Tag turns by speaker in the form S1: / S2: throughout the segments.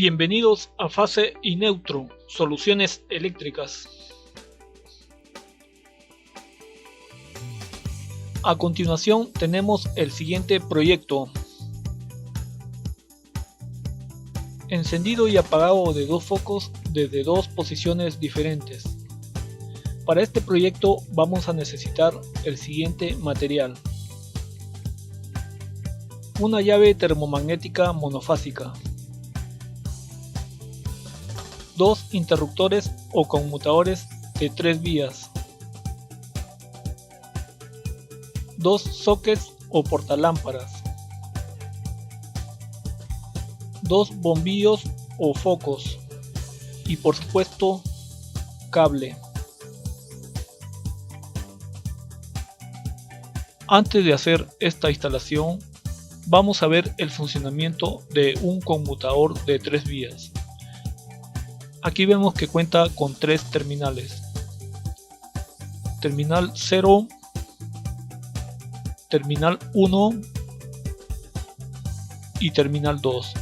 S1: Bienvenidos a Fase y Neutro, Soluciones Eléctricas. A continuación tenemos el siguiente proyecto. Encendido y apagado de dos focos desde dos posiciones diferentes. Para este proyecto vamos a necesitar el siguiente material. Una llave termomagnética monofásica. Dos interruptores o conmutadores de 3 vías. Dos sockets o portalámparas. Dos bombillos o focos. Y por supuesto, cable. Antes de hacer esta instalación, vamos a ver el funcionamiento de un conmutador de 3 vías. Aquí vemos que cuenta con 3 terminales. Terminal 0, terminal 1 y terminal 2.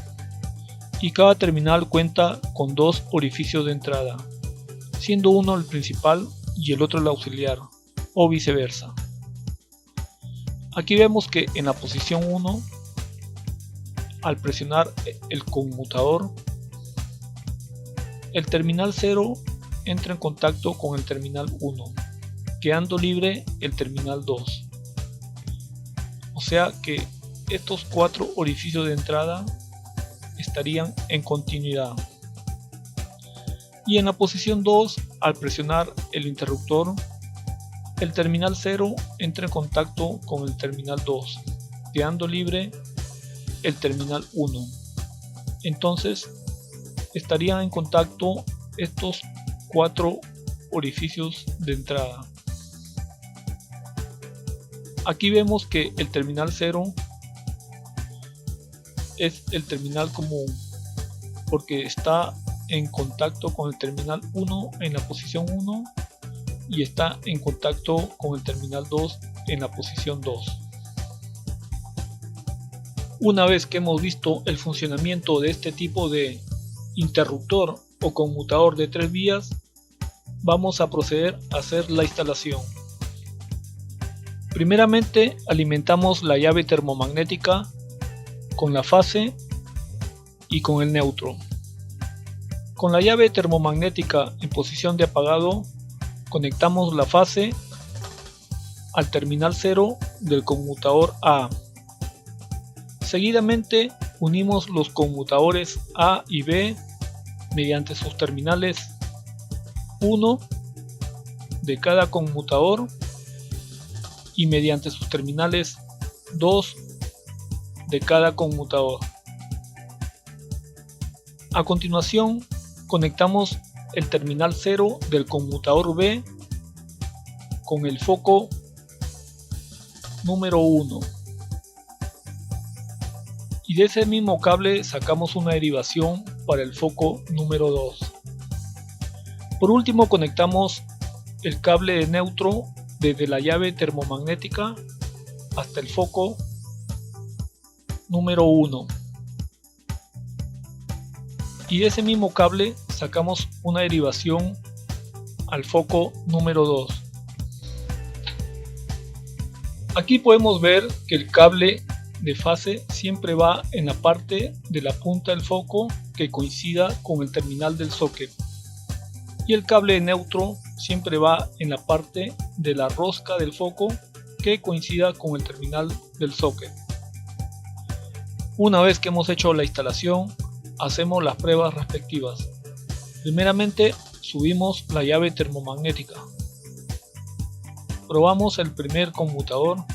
S1: Y cada terminal cuenta con 2 orificios de entrada, siendo uno el principal y el otro el auxiliar, o viceversa. Aquí vemos que en la posición 1, al presionar el conmutador, el terminal 0 entra en contacto con el terminal 1, quedando libre el terminal 2. O sea que estos 4 orificios de entrada estarían en continuidad. Y en la posición 2, al presionar el interruptor, el terminal 0 entra en contacto con el terminal 2, quedando libre el terminal 1. Entonces estarían en contacto estos 4 orificios de entrada. Aquí vemos que el terminal 0 es el terminal común, porque está en contacto con el terminal 1 en la posición 1 y está en contacto con el terminal 2 en la posición 2. Una vez que hemos visto el funcionamiento de este tipo de interruptor o conmutador de 3 vías, vamos a proceder a hacer la instalación. Primeramente alimentamos la llave termomagnética con la fase y con el neutro. Con la llave termomagnética en posición de apagado, conectamos la fase al terminal 0 del conmutador A. Seguidamente unimos los conmutadores A y B mediante sus terminales 1 de cada conmutador y mediante sus terminales 2 de cada conmutador. A continuación, conectamos el terminal 0 del conmutador B con el foco número 1. Y de ese mismo cable sacamos una derivación para el foco número 2. Por último, conectamos el cable de neutro desde la llave termomagnética hasta el foco número 1. Y de ese mismo cable sacamos una derivación al foco número 2. Aquí podemos ver que el cable de fase siempre va en la parte de la punta del foco que coincida con el terminal del socket, y el cable de neutro siempre va en la parte de la rosca del foco que coincida con el terminal del socket. Una vez que hemos hecho la instalación, hacemos las pruebas respectivas. Primeramente subimos la llave termomagnética, probamos el primer conmutador,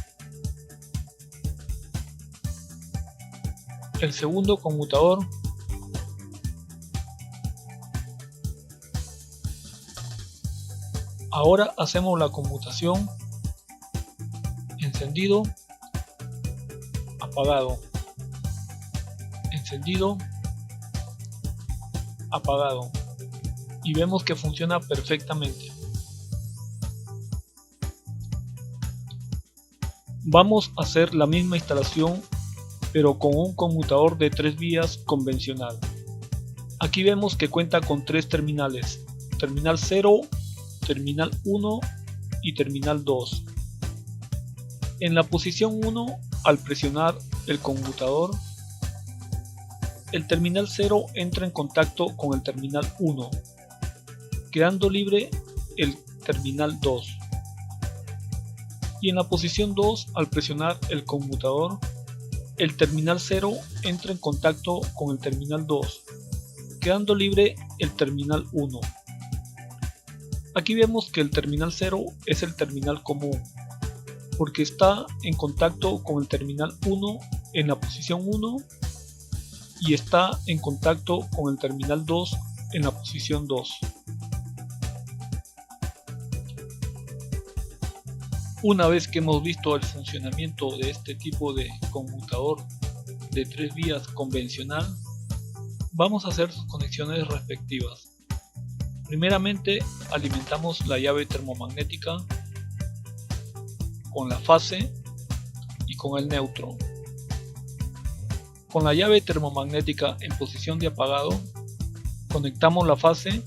S1: el segundo conmutador, ahora hacemos la conmutación encendido, apagado, encendido, apagado, y vemos que funciona perfectamente. Vamos a hacer la misma instalación pero con un conmutador de 3 vías convencional. Aquí vemos que cuenta con tres terminales: terminal 0, terminal 1 y terminal 2. En la posición 1, al presionar el conmutador, el terminal 0 entra en contacto con el terminal 1, quedando libre el terminal 2. Y en la posición 2, al presionar el conmutador, el terminal 0 entra en contacto con el terminal 2, quedando libre el terminal 1. Aquí vemos que el terminal 0 es el terminal común, porque está en contacto con el terminal 1 en la posición 1 y está en contacto con el terminal 2 en la posición 2. Una vez que hemos visto el funcionamiento de este tipo de conmutador de 3 vías convencional, vamos a hacer sus conexiones respectivas. Primeramente, alimentamos la llave termomagnética con la fase y con el neutro. Con la llave termomagnética en posición de apagado, conectamos la fase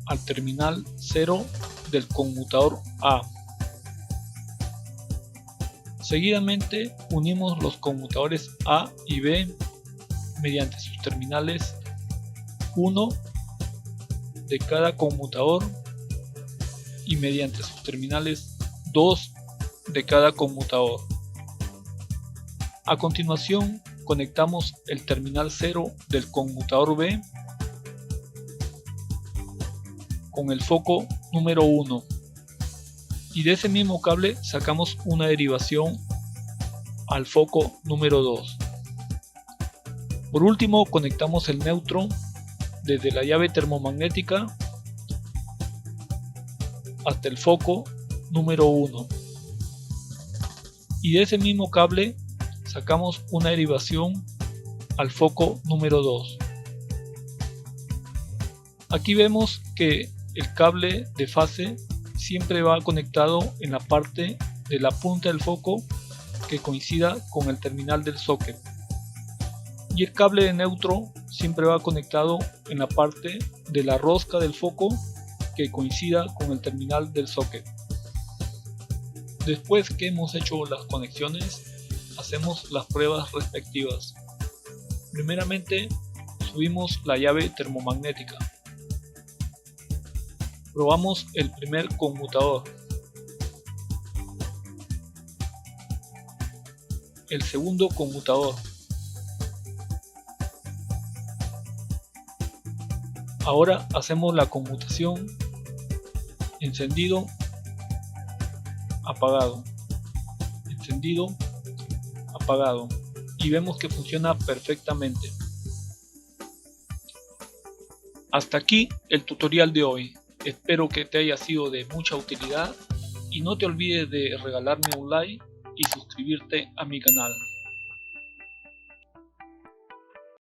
S1: al terminal 0 del conmutador A. Seguidamente unimos los conmutadores A y B mediante sus terminales 1 de cada conmutador y mediante sus terminales 2 de cada conmutador. A continuación, conectamos el terminal 0 del conmutador B con el foco número 1 y de ese mismo cable sacamos una derivación al foco número 2. Por último, conectamos el neutro desde la llave termomagnética hasta el foco número 1 y de ese mismo cable sacamos una derivación al foco número 2. Aquí vemos que el cable de fase siempre va conectado en la parte de la punta del foco que coincida con el terminal del socket, y el cable de neutro siempre va conectado en la parte de la rosca del foco que coincida con el terminal del socket. Después que hemos hecho las conexiones, hacemos las pruebas respectivas. Primeramente, subimos la llave termomagnética. Probamos el primer conmutador, el segundo conmutador. Ahora hacemos la conmutación encendido, apagado, encendido, apagado, y vemos que funciona perfectamente. Hasta aquí el tutorial de hoy. Espero que te haya sido de mucha utilidad y no te olvides de regalarme un like y suscribirte a mi canal.